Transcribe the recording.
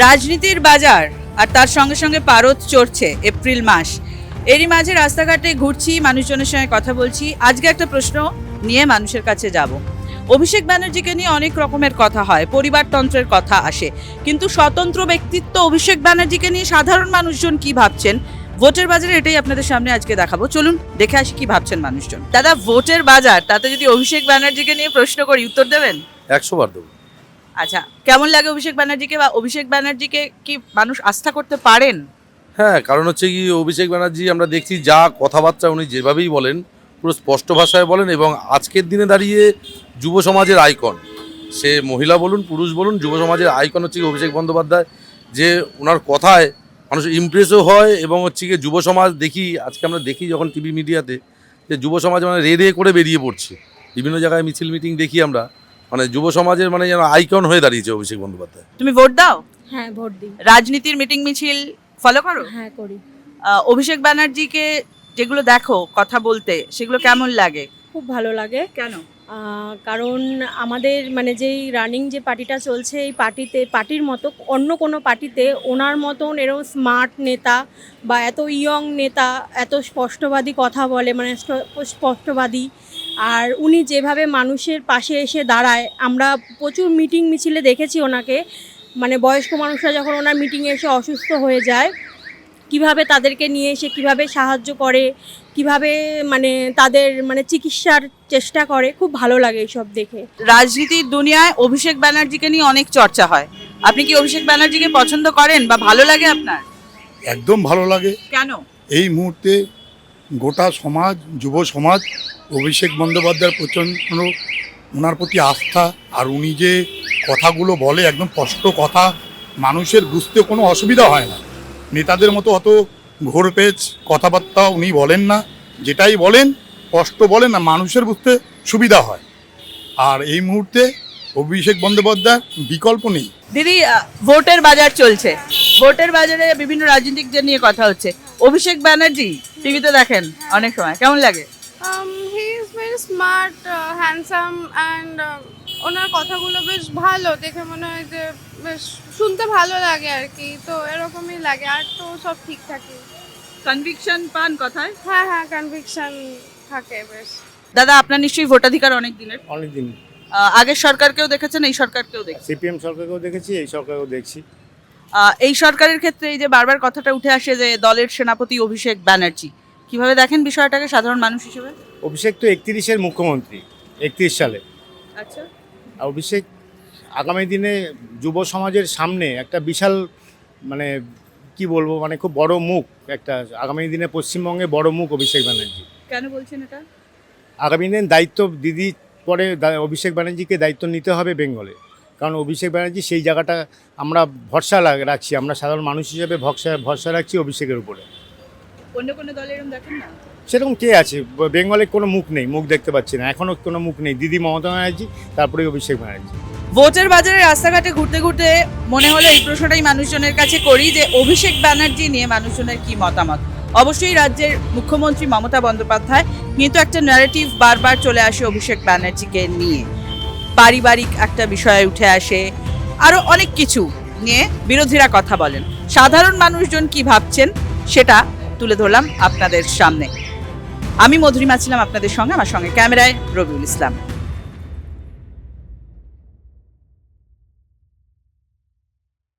রাজনীতির বাজার আর তার সঙ্গে সঙ্গে পারদ চড়ছে এপ্রিল মাস। এরই মাঝে রাস্তাঘাটে ঘুরছি, মানুষজনের সঙ্গে কথা বলছি। আজকে একটা প্রশ্ন নিয়ে মানুষের কাছে যাব। অভিষেক ব্যানার্জিকে নিয়ে অনেক রকমের কথা হয়, পরিবারতন্ত্রের কথা আসে, কিন্তু স্বতন্ত্র ব্যক্তিত্ব অভিষেক ব্যানার্জিকে নিয়ে সাধারণ মানুষজন কি ভাবছেন ভোটের বাজারে, এটাই আপনাদের সামনে আজকে দেখাবো। চলুন দেখে আসি কি ভাবছেন মানুষজন। দাদা, ভোটের বাজার, তাতে যদি অভিষেক ব্যানার্জিকে নিয়ে প্রশ্ন করি, উত্তর দেবেন? 100 বার দেবো। আচ্ছা, কেমন লাগে অভিষেক ব্যানার্জিকে, বা অভিষেক ব্যানার্জিকে কি মানুষ আস্থা করতে পারেন? হ্যাঁ, কারণ হচ্ছে কি, অভিষেক ব্যানার্জি আমরা দেখছি যা কথাবার্তা উনি যেভাবেই বলেন, পুরো স্পষ্ট ভাষায় বলেন, এবং আজকের দিনে দাঁড়িয়ে যুব সমাজের আইকন, সে মহিলা বলুন পুরুষ বলুন, যুব সমাজের আইকন হচ্ছে কি অভিষেক বন্দ্যোপাধ্যায়। যে ওনার কথায় মানুষ ইমপ্রেসও হয়, এবং হচ্ছে কি যুব সমাজ দেখি, আজকে আমরা দেখি যখন টিভি মিডিয়াতে, যে যুব সমাজ মানে রে করে বেরিয়ে পড়ছে, বিভিন্ন জায়গায় মিছিল মিটিং দেখি আমরা, মানে যুব সমাজের মানে যেন আইকন হয়ে দাঁড়িয়েছে অভিষেক বন্দ্যোপাধ্যায়। তুমি ভোট দাও? হ্যাঁ, ভোট দিই। রাজনীতির মিটিং মিছিল ফলো করো? হ্যাঁ, করি। অভিষেক ব্যানার্জিকে যেগুলো দেখো কথা বলতে, সেগুলো কেমন লাগে? খুব ভালো লাগে। কেন? কারণ আমাদের মানে যেই রানিং যে পার্টিটা চলছে, এই পার্টির মতো অন্য কোনো পার্টিতে ওনার মতন এরকম স্মার্ট নেতা বা এত ইয়ং নেতা এত স্পষ্টবাদী কথা বলে, মানে স্পষ্টবাদী। আর উনি যেভাবে মানুষের পাশে এসে দাঁড়ায়, আমরা প্রচুর মিটিং মিছিলে দেখেছি ওনাকে। মানে বয়স্ক মানুষরা যখন ওনার মিটিংয়ে এসে অসুস্থ হয়ে যায়, কিভাবে তাদেরকে নিয়ে এসে কিভাবে সাহায্য করে, কিভাবে মানে তাদের মানে চিকিৎসার চেষ্টা করে, খুব ভালো লাগে এইসব দেখে। রাজনীতির দুনিয়ায় অভিষেক ব্যানার্জিকে নিয়ে অনেক চর্চা হয়। আপনি কি অভিষেক ব্যানার্জিকে পছন্দ করেন বা ভালো লাগে আপনার? একদম ভালো লাগে। কেন? এই মুহূর্তে গোটা সমাজ, যুব সমাজ অভিষেক বন্দ্যোপাধ্যায়ের প্রচণ্ড ওনার প্রতি আস্থা, আর উনি যে কথাগুলো বলে একদম স্পষ্ট কথা, মানুষের বুঝতে কোনো অসুবিধা হয় না। নেতাদের মতো অত ঘোরপেচ কথাবার্তা উনি বলেন না, যেটাই বলেন স্পষ্ট বলেন, না মানুষের বুঝতে সুবিধা হয়। আর এই মুহূর্তে অভিষেক বন্দ্যোপাধ্যায় বিকল্প নেই। দিদি, ভোটের বাজার চলছে, ভোটের বাজারে বিভিন্ন রাজনীতিকদের নিয়ে কথা হচ্ছে। অভিষেক ব্যানার্জি টিভিতে দেখেন অনেক সময়, কেমন লাগে? He is very smart, handsome and ওনার কথাগুলো বেশ ভালো, দেখে মনে হয় যে বেশ শুনতে ভালো লাগে আর কি। তো এরকমই লাগে, আর তো সব ঠিকঠাকই। কনভিকশন পান কথায়? হ্যাঁ হ্যাঁ, কনভিকশন থাকে বেশ। দাদা, আপনার নিশ্চয়ই ভোটাধিকার অনেক দিনের। অনেকদিন আগের সরকারকেও দেখেছেন, এই সরকারকেও দেখেছেন? সিপিএম সরকারকেও দেখেছি, এই সরকারকেও দেখছি। এই সরকারের ক্ষেত্রে এই যে বারবার কথাটা উঠে আসে যে দলের সেনাপতি অভিষেক ব্যানার্জি, কিভাবে দেখেন বিষয়টাকে সাধারণ মানুষ হিসেবে? অভিষেক তো 31-এর মুখ্যমন্ত্রী, 31 সালে। আচ্ছা, আর অভিষেক আগামী দিনে যুব সমাজের সামনে একটা বিশাল, মানে কি বলবো, মানে খুব বড় মুখ, একটা আগামী দিনে পশ্চিমবঙ্গে বড় মুখ অভিষেক ব্যানার্জি। কেন বলছেন এটা? আগামী দিনে দায়িত্ব দিদি পরে অভিষেক ব্যানার্জিকে দায়িত্ব নিতে হবে বেঙ্গলে, কারণ অভিষেক ব্যানার্জি সেই জায়গাটা আমরা ভরসা রাখছি, আমরা সাধারণ মানুষ হিসেবে ভরসা রাখছি অভিষেকের উপরে। অন্য কোনো দলের এরকম দেখেন না? সেরকম কে আছে বেঙ্গলে? কোনো মুখ নেই, মুখ দেখতে পাচ্ছি না, এখনও কোনো মুখ নেই। দিদি মমতা ব্যানার্জি, তারপরে অভিষেক ব্যানার্জি। ভোটের বাজারে রাস্তাঘাটে ঘুরতে ঘুরতে মনে হলো এই প্রশ্নটাই মানুষজনের কাছে করি, যে অভিষেক ব্যানার্জি নিয়ে মানুষজনের কি মতামত। অবশ্যই রাজ্যের মুখ্যমন্ত্রী মমতা বন্দ্যোপাধ্যায়, কিন্তু একটা ন্যারেটিভ বারবার চলে আসে অভিষেক ব্যানার্জিকে নিয়ে। পারিবারিক একটা বিষয়ে উঠে আসে, আরও অনেক কিছু নিয়ে বিরোধীরা কথা বলেন। সাধারণ মানুষজন কি ভাবছেন সেটা তুলে ধরলাম আপনাদের সামনে। আমি মধুরিমা ছিলাম আপনাদের সঙ্গে, আমার সঙ্গে ক্যামেরায় রবিউল ইসলাম।